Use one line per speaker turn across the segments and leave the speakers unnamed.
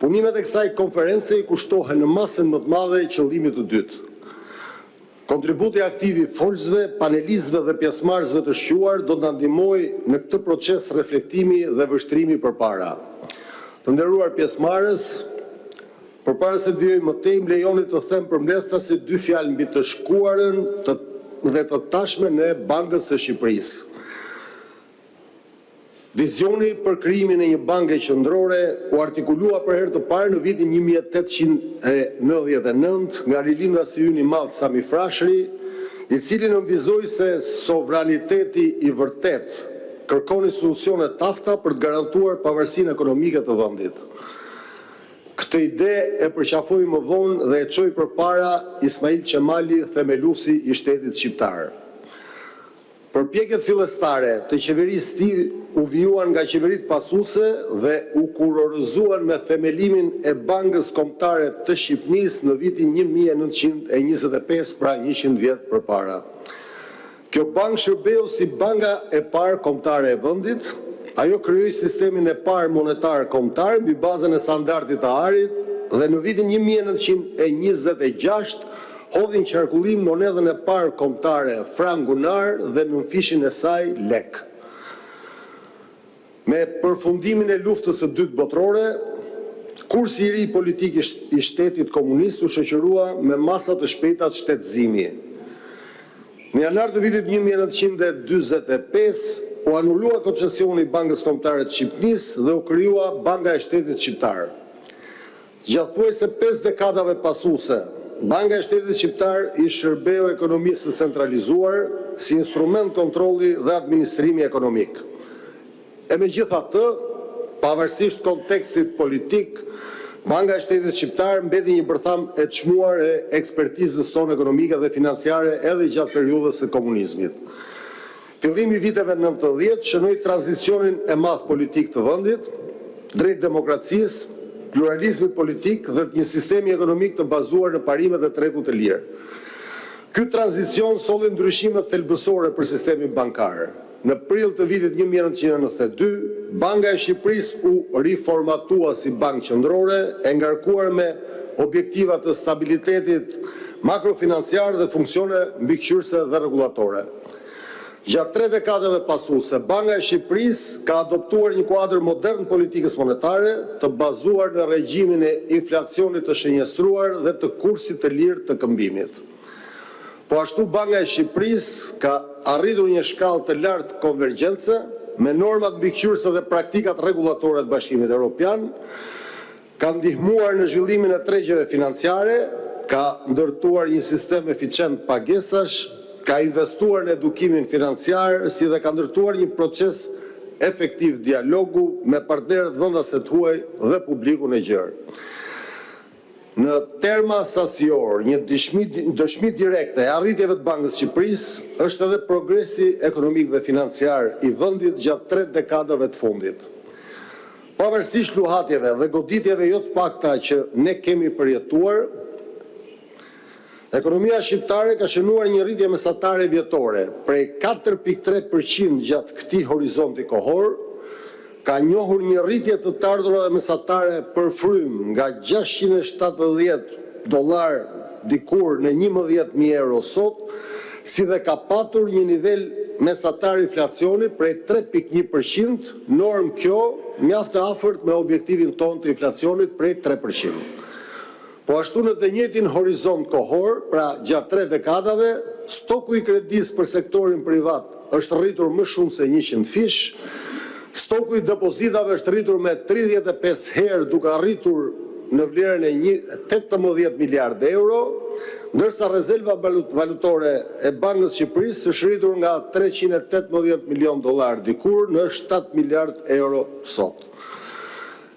Punimet e kësaj konference i kushtohen në masën më të madhe e qëllimit të dytë. Kontributi aktiv i folësve, panelistëve dhe pjesëmarrësve të shquar do të na ndihmojë në këtë proces reflektimi dhe vështrimi përpara. Të nderuar pjesëmarrës, përpara se të vijoj më tej, më lejoni të them përmbledhëse dy fjalë mbi të shkuarën dhe të tashmen e Bankës së Shqipërisë. Vizioni për krijimin e një banke qendrore u artikulua për herë të parë në vitin 1899 nga rilinduasi ynë i madh Sami Frashëri, i cili nënvizoi se sovraniteti i vërtet kërkon institucione tafta për të garantuar pavarësinë ekonomike të vendit. Këtë ide e përqafoi më vonë dhe e çoi përpara Ismail Qemali, themeluesi i shtetit shqiptar. Përpjekjet fillestare të qeverisë tij u vijuan nga qeveritë pasuese dhe u kurorëzuan me themelimin e Bankës Kombëtare të Shqipërisë në vitin 1925, pra 100 vjet përpara. Kjo bankë shërbeu si banka e parë kombëtare e vendit. Ajo krijoi sistemin e parë monetar kombëtar mbi bazën e standardit të arit dhe në vitin 1926 hodhin qarkullim monedhën e parë kombëtare frangunar dhe në fishin e saj lek. Me përfundimin e luftës së dytë botërore, kursi i ri politik i shtetit komunist u shoqërua me masa të shpejta të shtetëzimi. Në janar të vitit 1945 u anulua koncesioni i Bankës Kombëtare të Shqipërisë dhe u krijua Banka e Shtetit Shqiptar. Gjatë thuajse 5 dekadave pasuese, Banka e Shtetit Shqiptar i shërbeu ekonomisë së centralizuar si instrument kontrolli dhe administrimi ekonomik. E megjithatë, pavarësisht kontekstit politik, Banka e Shtetit Shqiptar mbeti një bërtham e çmuar e ekspertizës tonë ekonomike dhe financiare edhe gjatë periudhës së komunizmit. Fillimi i viteve 90 shënoi tranzicionin e madh politik të vendit drejt demokracisë, pluralizmit politik dhe një sistemi ekonomik të bazuar në parimet e tregut të lirë. Ky tranzicion solli ndryshime thelbësore për sistemin bankar. Në prill të vitit 1992, Banka e Shqipërisë u riformatua si bankë qendrore, e ngarkuar me objektiva të stabilitetit makrofinanciar dhe funksione mbikëqyrëse dhe rregullatore. Gjatë 3 dekadave pasuese, Banka e Shqipërisë ka adoptuar një kuadër modern politikës monetare të bazuar në regjimin e inflacionit të shenjastruar dhe të kursit të lirë të këmbimit. Po ashtu Banka e Shqipërisë ka arritur një shkallë të lartë konvergjence me normat mbikëqyrëse dhe praktikat rregullatore të Bashkimit Evropian, ka ndihmuar në zhvillimin e tregjeve financiare, ka ndërtuar një sistem eficient pagesash, ka investuar në edukimin financiar, si dhe ka ndërtuar një proces efektiv dialogu me partnerët vendase të huaj dhe publikun e gjerë. Në terma sasior, një dëshmi direkte e arritjeve të Bankës Shqipërisë është edhe progresi ekonomik dhe financiar i vendit gjatë 3 dekadave të fundit. Pavarësisht luhatjeve dhe goditjeve jo të pakta që ne kemi përjetuar, ekonomia shqiptare ka shënuar një rritje mesatare vjetore, prej 4.3% gjatë këtij horizonti kohor, ka njohur një rritje të të ardhurave mesatare për frym nga $670 dikur në 11.000 euro sot, si dhe ka patur një nivel mesatar inflacioni prej 3.1%, norm kjo mjaft e afërt me objektivin tonë të inflacionit prej 3%. Po ashtu në të njëjtin horizont kohor, pra gjatë 3 dekadave, stoku i kredisë për sektorin privat është rritur më shumë se 100 fish, stoku i depozitave është rritur me 35 herë duke arritur në vlerën e 18 miliardë euro, ndërsa rezerva valutore e Bankës Shqipërisë është rritur nga $318 milion dikur në 7 miliardë euro sot.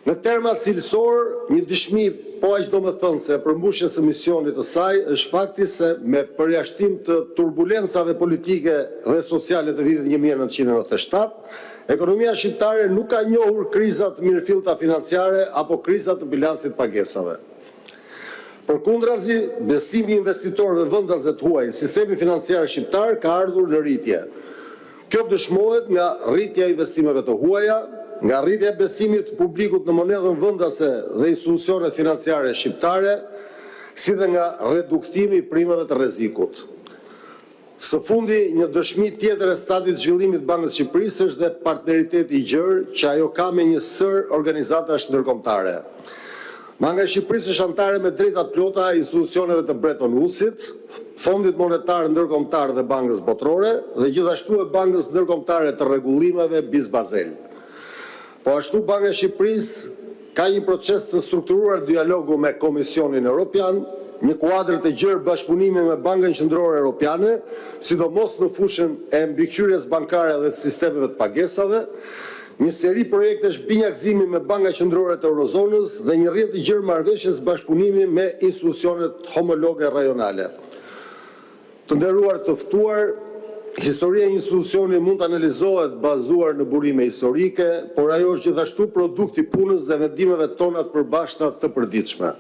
Në terma cilësor, një dëshmi po aq domethënëse për mbushjes së misionit të saj është fakti se me përjashtim të turbulencave politike dhe sociale të vitit 1997, ekonomia shqiptare nuk ka njohur krizat mirëfillta financiare apo krizat të bilancit pagesave. Përkundrazi, besimi i investitorëve vendase të huaj, sistemi financiar shqiptar ka ardhur në rritje. Kjo dëshmohet nga rritja e investimeve të huaja, nga rritja e besimit të publikut në monedhën vendase dhe institucionet financiare shqiptare, si dhe nga reduktimi i primave të rrezikut. Së fundi, një dëshmi tjetër e stadit zhvillimit të Bankës së Shqipërisë është dhe partneriteti i gjerë që ajo ka me një sër organizatash ndërkombëtare. Banka e Shqipërisë është anëtare me drejta të plota e institucioneve të Bretton Woodsit, Fondit Monetar Ndërkombëtar dhe Bankës Botërore dhe gjithashtu e Bankës Ndërkombëtare të Rregullimeve BIS Basel. Po ashtu Banka e Shqipërisë ka një proces të strukturuar dialogu me Komisionin Evropian, një kuadër të gjerë bashkëpunimi me Bankën Qendrore Evropiane, sidomos në fushën e mbikëqyrjes bankare dhe të sistemeve të pagesave, një seri projektesh binjakëzimi me Banka Qendrore të Eurozonës dhe një rrjet të gjerë marrëveshjes bashkëpunimi me institucionet homologe rajonale. Të nderuar të ftuar, historia e një institucioni mund të analizohet bazuar në burime historike, por ajo është gjithashtu produkt i punës dhe vendimeve tona të përbashkëta të përditshme.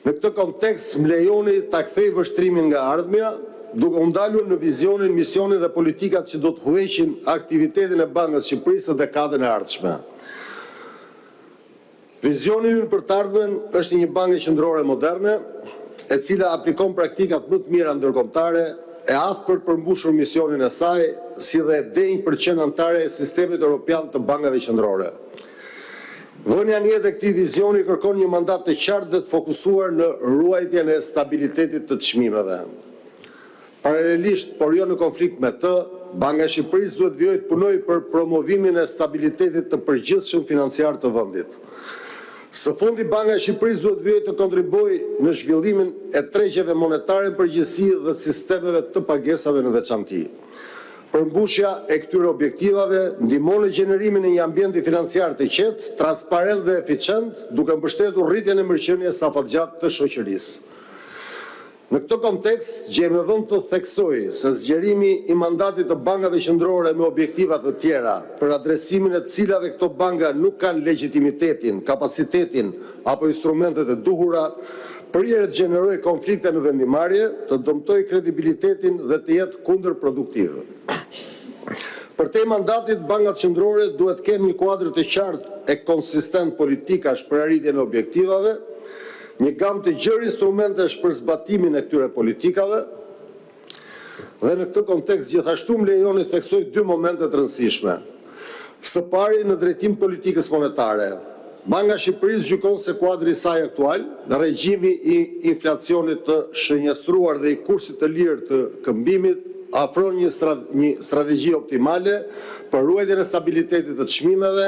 Në këtë kontekst, më lejoni ta kthej vështrimin nga ardhmja, duke u ndalur në vizionin, misionin dhe politikat që do të udhëheqin aktivitetin e Bankës së Shqipërisë në dekadën e ardhshme. Vizioni ynë për të ardhmen është një bankë qendrore moderne, e cila aplikon praktikat më të mira ndërkombëtare, e afër për përmbushur misionin e saj, si dhe denjë për qenë anëtare e sistemit evropian të bankave qendrore. Vënia një dhe këtij vizioni kërkon një mandat të qartë dhe të fokusuar në ruajtjen e stabilitetit të çmimeve. Paralelisht, por jo në konflikt me të, Banka e Shqipërisë duhet vijojë të punojë për promovimin e stabilitetit të përgjithshëm financiar të vendit. Së fundi, Banka e Shqipërisë duhet vijojë të kontribuojë në zhvillimin e tregjeve monetare në përgjithësi dhe të sistemeve të pagesave në veçanti. Përmbushja e këtyre objektivave ndihmon në gjenerimin e një ambienti financiar të qetë, transparent dhe eficient, duke mbështetur rritjen e mirëqenies safatgjat të shoqërisë. Në këtë kontekst, gjejmë vend të theksoj se zgjerimi i mandatit të bankave qendrore me objektiva të tjera, për adresimin e të cilave këto banka nuk kanë legitimitetin, kapacitetin apo instrumentet e duhura, përherë të gjenerojë konflikte në vendimarrje, të dëmtojë kredibilitetin dhe të jetë kundërproduktiv. Për te mandatit, bankat qendrore duhet të kenë një kuadër të qartë e konsistent politikash për arritjen e objektivave, një gamë të gjerë instrumentesh për zbatimin e këtyre politikave, dhe në këtë kontekst gjithashtu më lejoni të theksoj dy momente të rëndësishme. Së pari në drejtim politikës monetare. Banka e Shqipërisë gjykon se kuadri i saj aktual, në regjimi i inflacionit të shënjestruar dhe i kursit të lirë të këmbimit, afron një strategji optimale për ruajtjen e stabilitetit të çmimeve,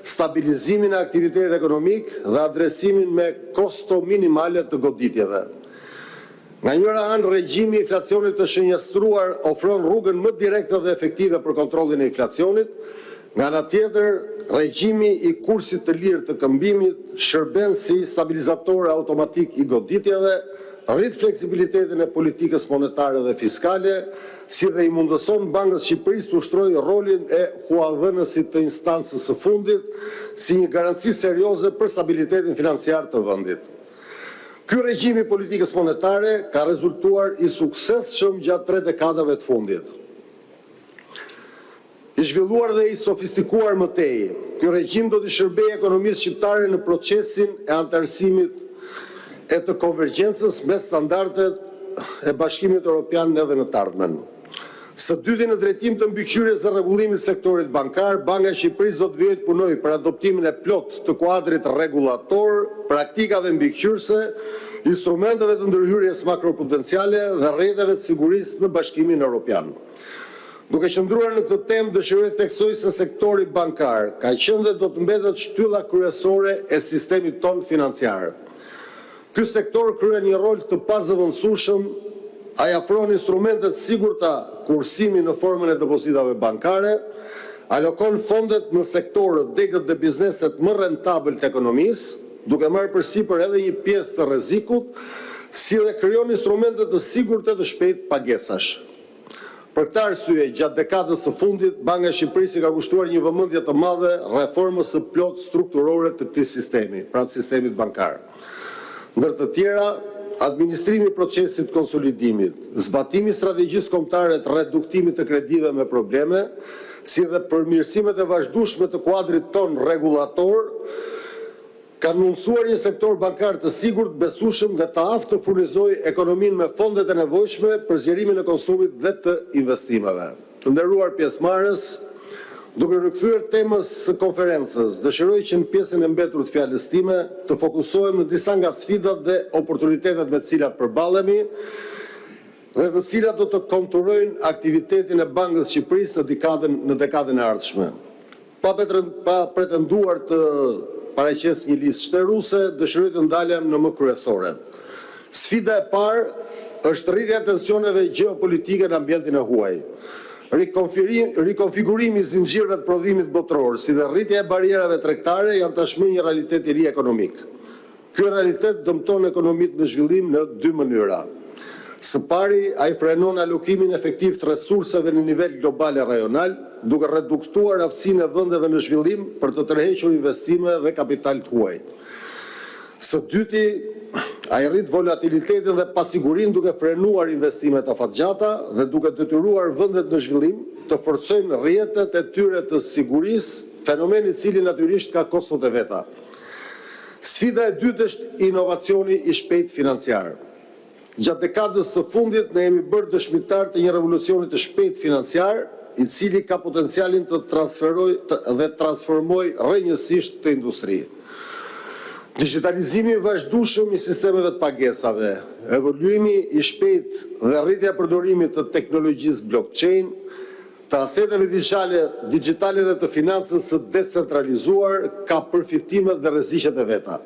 stabilizimin e aktivitetit ekonomik dhe adresimin me kosto minimale të goditjeve. Nga njëra anë, regjimi i inflacionit të shënjestruar ofron rrugën më direkte dhe efektive për kontrollin e inflacionit, nga ana tjetër, regjimi i kursit të lirë të këmbimit shërben si stabilizator automatik i goditjeve, rrit fleksibilitetin e politikës monetare dhe fiskale, si dhe i mundëson Bankës së Shqipërisë të ushtrojë rolin e huadhënësit të instancës së fundit, si një garanci serioze për stabilitetin financiar të vendit. Ky regjim i politikës monetare ka rezultuar i suksesshëm gjatë 3 dekadave të fundit. I zhvilluar dhe i sofistikuar më tej, ky regjim do të shërbejë ekonomisë shqiptare në procesin e antarësimit e të konvergjencës me standardet e Bashkimit Evropian edhe në të ardhmen. Së dyti, në drejtim të mbikëqyrjes dhe rregullimit sektorit bankar, Banka e Shqipërisë do të vijojë të punojë për adoptimin e plot të kuadrit rregullator, praktikave mbikëqyrëse, instrumenteve të ndërhyrjes makroprudenciale dhe rrjeteve të sigurisë në Bashkimin Evropian. Duke qëndruar në këtë temë, dëshiroj të theksoj se sektori bankar ka qenë dhe do të mbetet shtylla kryesore e sistemit ton financiar. Ky sektor kryen një rol të pazëvendësueshëm, ai afron instrumente të sigurta kursimi në formën e depozitave bankare, alokon fondet në sektorët, degët dhe bizneset më rentabël të ekonomisë, duke marrë përsipër edhe një pjesë të rrezikut, si dhe krijon instrumente të sigurta të shpejtë pagesash. Për këtë arsye, gjatë dekadës së fundit, Banka e Shqipërisë ka kushtuar një vëmendje të madhe reformës së plot strukturore të këtij sistemi, pra sistemit bankar. Ndër të tjera, administrimi i procesit konsolidimit, zbatimi i strategjisë kombëtare të reduktimit të kredive me probleme, si dhe përmirësimet e vazhdueshme të kuadrit ton rregullator, kanë mundësuar një sektor bankar të sigurt, besueshëm dhe të aftë të furnizojë ekonominë me fondet e nevojshme për zgjerimin e konsumit dhe të investimeve. Të nderuar pjesëmarrës, duke rikthyer temës së konferencës, dëshiroj që në pjesën e mbetur të fjalës time të fokusohem në disa nga sfidat dhe oportunitetet me të cilat përballemi dhe të cilat do të konturojnë aktivitetin e Bankës së Shqipërisë në dekadën e ardhshme. Pa pretenduar të paraqes një listë shtetëruse, dëshiroj të ndalem në më kryesore. Sfida e parë është rritja e tensioneve gjeopolitike në ambientin e huaj. Rikonfigurimi i zinxhirëve të prodhimit botror, si dhe rritja e barierave tregtare janë tashmë një realitet i ri ekonomik. Ky realitet dëmton ekonomitë në zhvillim në dy mënyra. Së pari, ai frenon alokimin efektiv të resurseve në nivel global e rajonal, duke reduktuar aftësinë e vendeve në zhvillim për të tërhequr investime dhe kapital të huaj. Së dyti, ai rrit volatilitetin dhe pasigurinë duke frenuar investimet afatgjata dhe duke detyruar vendet në zhvillim të forcojnë rrjetet e tyre të sigurisë, fenomen i cili natyrisht ka kostot e veta. Sfida e dytë është inovacioni i shpejt financiar. Gjatë dekadës së fundit ne jemi bërë dëshmitar të një revolucioni të shpejt financiar, i cili ka potencialin të transformojë rrënjësisht të industri. Digitalizimi i vazhdueshëm i sistemeve të pagesave, evoluimi i shpejt dhe rritja e përdorimit të teknologjisë blockchain, të aseteve digjitale dhe të financës së decentralizuar ka përfitimet dhe rreziqet e veta.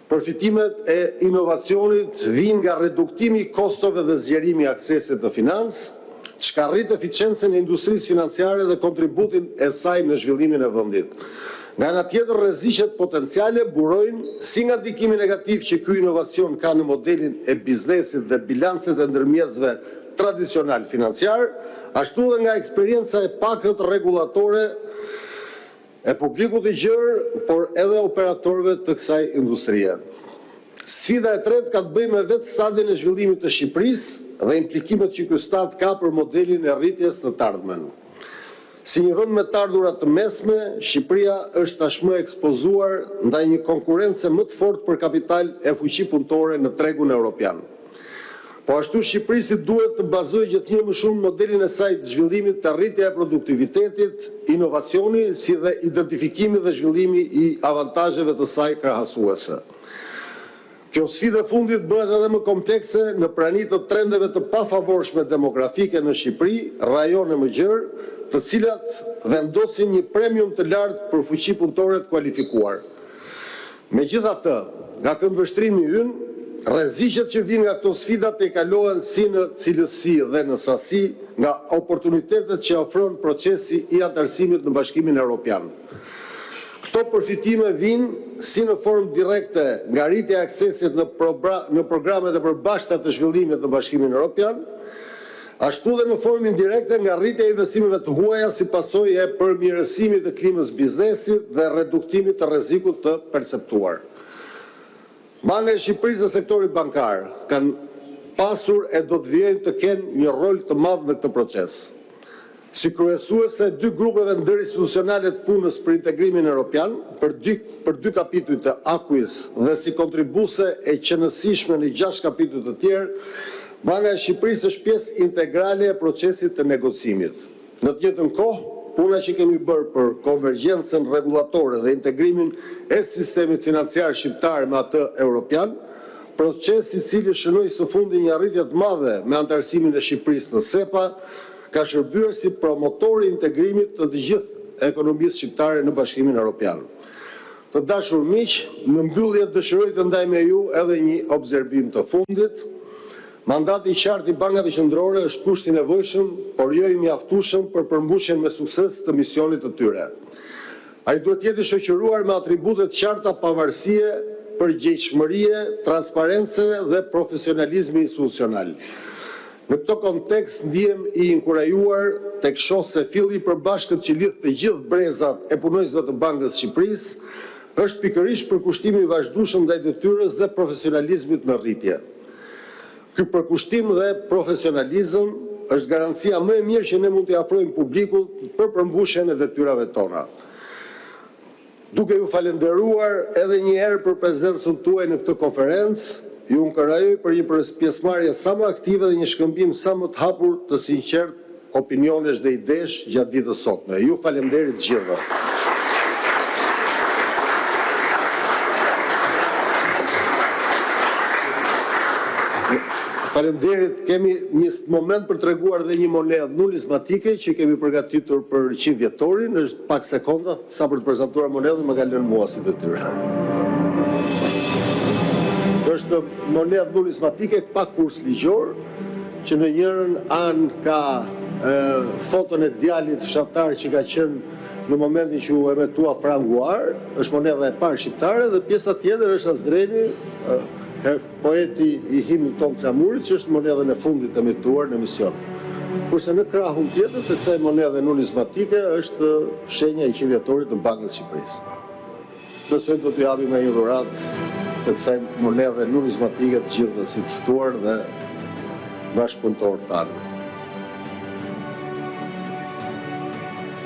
Përfitimet e inovacionit vijnë nga reduktimi i kostove dhe zgjerimi i aksesit të financë, çka rrit eficiencën e industrisë financiare dhe kontributin e saj në zhvillimin e vendit. Nga ana tjetër, rreziqet potenciale burojnë si nga ndikimi negativ që ky inovacion ka në modelin e biznesit dhe bilancet e ndërmjetësve tradicional financiar, ashtu dhe nga eksperienca e pakët rregullatore e publikut të gjerë, por edhe operatorëve të kësaj industrie. Sfida e tretë ka të bëjë me vetë stadin e zhvillimit të Shqipërisë dhe implikimet që ky stad ka për modelin e rritjes në të ardhmen. Si një vend me të ardhurat të mesme, Shqipëria është tashmë ekspozuar ndaj një konkurrencë më të fortë për kapital e fuqi punëtore në tregun evropian. Po ashtu Shqipërisi duhet të bazojë gjithnjë më shumë modelin e saj të zhvillimit të rritja e produktivitetit, inovacioni, si dhe identifikimi dhe zhvillimi i avantazheve të saj krahasuese. Kjo sfidë e fundit bëhet edhe më komplekse në prani të trendeve të pafavorshme demografike në Shqipëri, rajone më gjerë, të cilat vendosin një premium të lartë për fuqi punëtore të kualifikuar. Megjithatë, nga këndvështrimi ynë, rreziqet që vijnë nga këto sfida të kalohen si në cilësi dhe në sasi nga oportunitetet që ofron procesi i antarësimit në Bashkimin Evropian. Këto përfitime vijnë si në formë direkte nga rritja e aksesit në programet e përbashkëta të zhvillimit në Bashkimin Evropian, ashtu dhe në formë indirekte nga rritja e investimeve të huaja si pasojë e përmirësimit të klimës biznesit dhe reduktimit të rrezikut të perceptuar. Banka e Shqipërisë dhe sektori bankar kanë pasur e do të vijnë të kenë një rol të madh në këtë proces. Si kryesuese dy grupeve ndërinstitucionale të punës për integrimin evropian, për dy kapitujt të AKUIS dhe si kontribuese e qenësishme në 6 kapituj të tjerë, Banka e Shqipërisë është pjesë integrale e procesit të negocimit. Në të njëjtën kohë, puna që kemi bërë për konvergjencën rregullatore dhe integrimin e sistemit financiar shqiptar me atë evropian, proces i cili shënoi së fundi një arritje të madhe me antarësimin e Shqipërisë në SEPA, ka shërbyer si promotor i integrimit të gjithë ekonomisë shqiptare në Bashkimin Evropian. Të dashur miq, në mbyllje dëshiroj të ndaj me ju edhe një observim të fundit. Mandati i qartë i bankave qendrore është kusht i nevojshëm, por jo i mjaftueshëm për përmbushjen me sukses të misionit të tyre. Ai duhet jetë i shoqëruar me atribute të qarta pavarësie, përgjegjshmërie, transparencë dhe profesionalizmi institucional. Në këtë kontekst ndihem i inkurajuar tek shoh se filli i përbashkët që lidh të gjithë brezat e punonjësve të Bankës së Shqipërisë është pikërisht përkushtimi i vazhdueshëm ndaj detyrës dhe profesionalizmit në rritje. Ky përkushtim dhe profesionalizëm është garancia më e mirë që ne mund t'i afrojmë publikut për përmbushjen e detyrave tona. Duke ju falenderuar edhe një herë për prezencën tuaj në këtë konferencë, ju nkëroj për një pjesëmarrje sa më aktive dhe një shkëmbim sa më të hapur të sinqert opinionesh dhe idesh gjatë ditës sotme. Ju falenderit gjithëve. Falenderit, kemi një moment për treguar dhe një monedhë numizmatike që kemi përgatitur për 100 vjetorin, është pak sekonda, sa për të prezantuar monedhën më ka lënë mua si detyrë. Është monedhë numizmatike pa kurs ligjor, që në njërën anë ka foton e djalit fshatar që ka qenë në momentin që u emetua franguar, është monedha e parë shqiptare, dhe pjesa tjetër është Azreni, poeti i himnit ton flamurit, që është monedhën e fundit emituar në emision. Kurse në krahun tjetër, të kësaj monedhe numizmatike, është shenja i 100 vjetorit të Bankës së Shqipërisë. Besoj do t'ju japim një dhuratë të kësaj monedhe numizmatike të gjithë të si të ftuar dhe bashkëpunëtorët tanë.